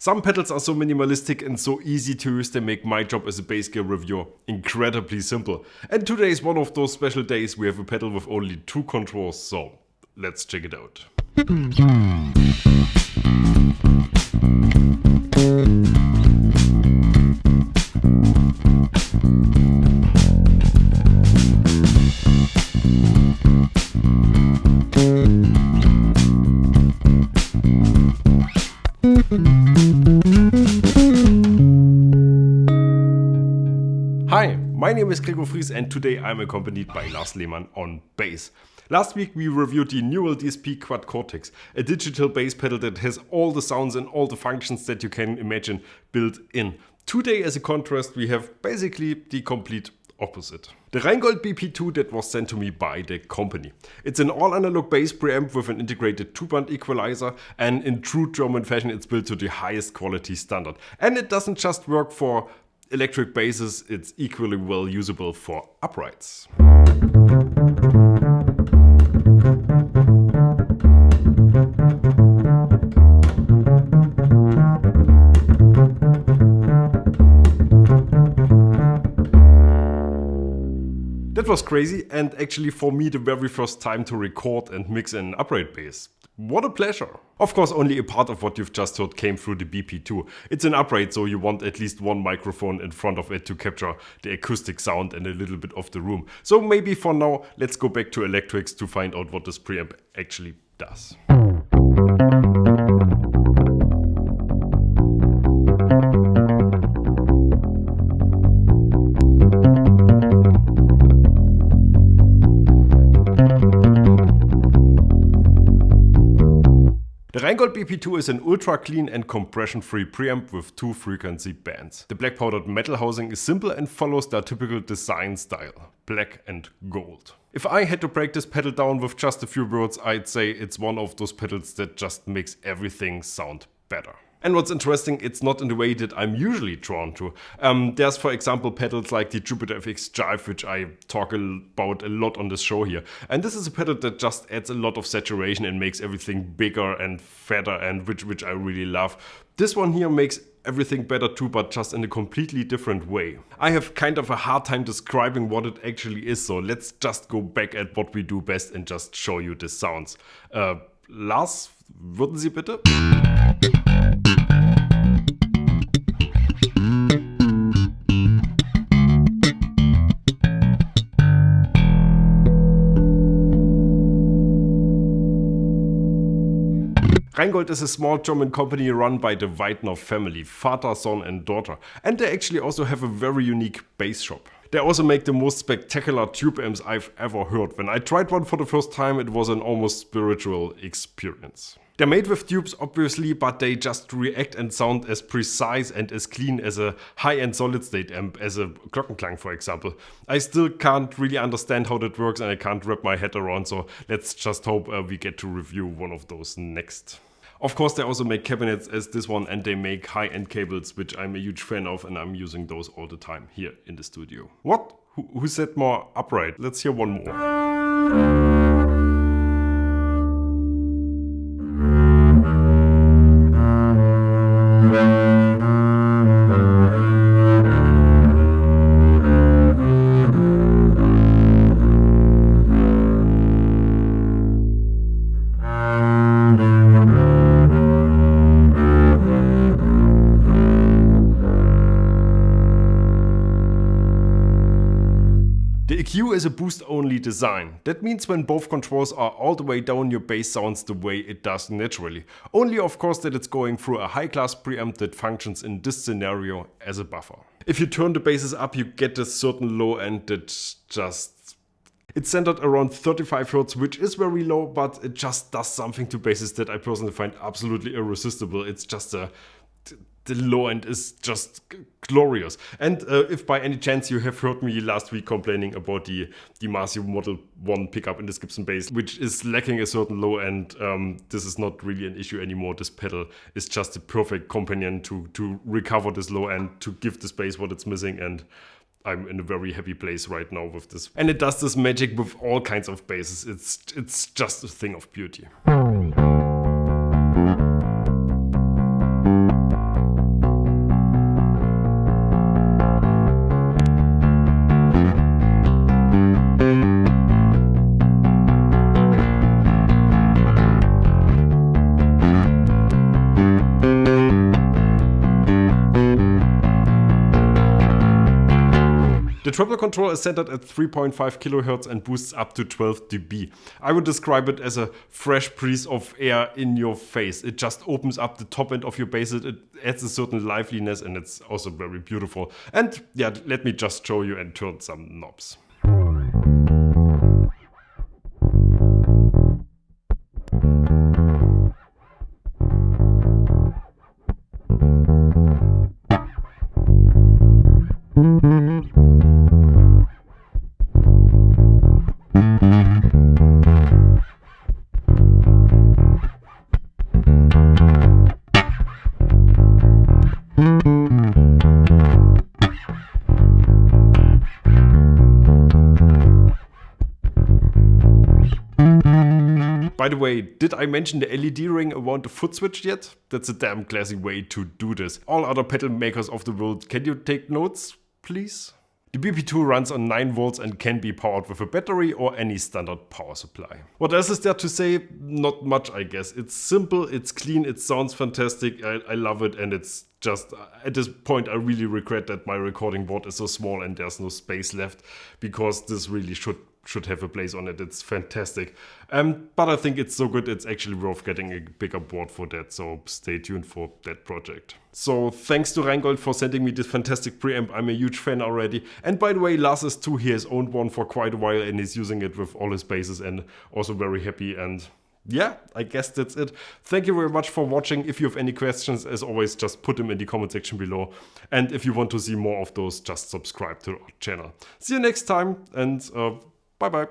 Some pedals are so minimalistic and so easy to use, they make my job as a bass gear reviewer incredibly simple. And today is one of those special days. We have a pedal with only 2 controls, so let's check it out. Hi, my name is Gregor Fries and today I'm accompanied by Lars Lehmann on bass. Last week we reviewed the Neural DSP Quad Cortex, a digital bass pedal that has all the sounds and all the functions that you can imagine built in. Today, as a contrast, we have basically the complete opposite. The Rheingold BP2 that was sent to me by the company. It's an all-analog bass preamp with an integrated 2-band equalizer, and in true German fashion it's built to the highest quality standard. And it doesn't just work for electric basses, it's equally well usable for uprights. That was crazy, and actually for me the very first time to record and mix an upright bass. What a pleasure! Of course, only a part of what you've just heard came through the BP2. It's an upright, so you want at least one microphone in front of it to capture the acoustic sound and a little bit of the room. So maybe for now, let's go back to electrics to find out what this preamp actually does. The Rheingold BP2 is an ultra clean and compression-free preamp with 2 frequency bands. The black powdered metal housing is simple and follows their typical design style, black and gold. If I had to break this pedal down with just a few words, I'd say it's one of those pedals that just makes everything sound better. And what's interesting, it's not in the way that I'm usually drawn to. There's, for example, pedals like the Jupiter FX Jive, which I talk about a lot on this show here. And this is a pedal that just adds a lot of saturation and makes everything bigger and fatter, and which I really love. This one here makes everything better too, but just in a completely different way. I have kind of a hard time describing what it actually is, so let's just go back at what we do best and just show you the sounds. Lars, würden Sie bitte? Rheingold is a small German company run by the Weidner family, father, son and daughter. And they actually also have a very unique bass shop. They also make the most spectacular tube amps I've ever heard. When I tried one for the first time, it was an almost spiritual experience. They're made with tubes obviously, but they just react and sound as precise and as clean as a high-end solid-state amp, as a Glockenklang for example. I still can't really understand how that works and I can't wrap my head around, so let's just hope we get to review one of those next. Of course, they also make cabinets as this one, and they make high-end cables, which I'm a huge fan of, and I'm using those all the time here in the studio. What? Who said more upright? Let's hear one more. The EQ is a boost-only design. That means when both controls are all the way down, your bass sounds the way it does naturally. Only of course that it's going through a high-class preamp that functions in this scenario as a buffer. If you turn the basses up, you get a certain low end that's just... It's centered around 35 Hz, which is very low, but it just does something to basses that I personally find absolutely irresistible. It's just the low end is just glorious. And if by any chance you have heard me last week complaining about the Masio Model 1 pickup in this Gibson bass, which is lacking a certain low end, this is not really an issue anymore. This pedal is just the perfect companion to recover this low end, to give this bass what it's missing, and I'm in a very happy place right now with this. And it does this magic with all kinds of basses. It's just a thing of beauty. The treble control is centered at 3.5 kHz and boosts up to 12 dB. I would describe it as a fresh breeze of air in your face. It just opens up the top end of your bass, it adds a certain liveliness, and it's also very beautiful. And yeah, let me just show you and turn some knobs. By the way, did I mention the LED ring around the foot switch yet? That's a damn classy way to do this. All other pedal makers of the world, can you take notes, please? The BP2 runs on 9 volts and can be powered with a battery or any standard power supply. What else is there to say? Not much, I guess. It's simple, it's clean, it sounds fantastic, I love it, and it's just, at this point I really regret that my recording board is so small and there's no space left, because this really should have a place on it. It's fantastic. But I think it's so good it's actually worth getting a bigger board for that, so stay tuned for that project. So thanks to Rheingold for sending me this fantastic preamp. I'm a huge fan already. And by the way, Lars is too. He has owned one for quite a while and he's using it with all his basses and also very happy. And yeah, I guess that's it. Thank you very much for watching. If you have any questions, as always, just put them in the comment section below. And if you want to see more of those, just subscribe to our channel. See you next time, and bye bye.